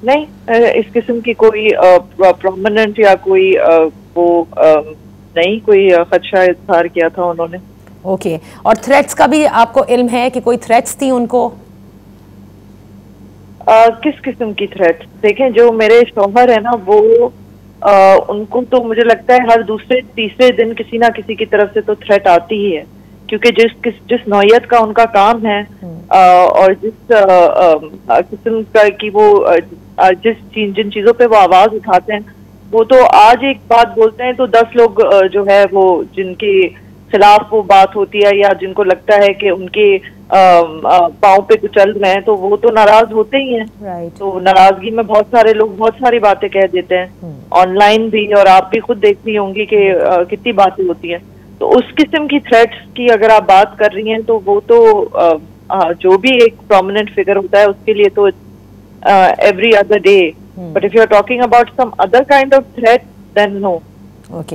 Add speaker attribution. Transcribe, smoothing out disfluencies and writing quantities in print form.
Speaker 1: नहीं, इस किस्म की कोई प्रोमिनेंट या कोई वो नहीं कोई खदशा इजहार किया था उन्होंने।
Speaker 2: ओके, और थ्रेट्स का भी आपको इल्म है कि कोई थ्रेट्स थी उनको?
Speaker 1: किस किस्म की थ्रेट? देखें, जो मेरे शौहर है ना वो उनको तो मुझे लगता है हर दूसरे तीसरे दिन किसी ना किसी की तरफ से तो थ्रेट आती ही है, क्योंकि जिस नौयत का उनका काम है और जिस किस्म का की वो जिन चीजों पे वो आवाज उठाते हैं, वो तो आज एक बात बोलते हैं तो 10 लोग जो है वो जिनके खिलाफ वो बात होती है या जिनको लगता है कि उनके पाँव पे कुछ चल रहे हैं तो वो तो नाराज होते ही हैं।
Speaker 2: राइट।
Speaker 1: तो नाराजगी में बहुत सारे लोग बहुत सारी बातें कह देते हैं, ऑनलाइन भी, और आप भी खुद देखती होंगी कि कितनी बातें होती हैं। तो उस किस्म की थ्रेट्स की अगर आप बात कर रही हैं तो वो तो जो भी एक प्रोमिनेंट फिगर होता है उसके लिए तो every other day. But if you're talking about some other kind of threat, then no.
Speaker 2: Okay.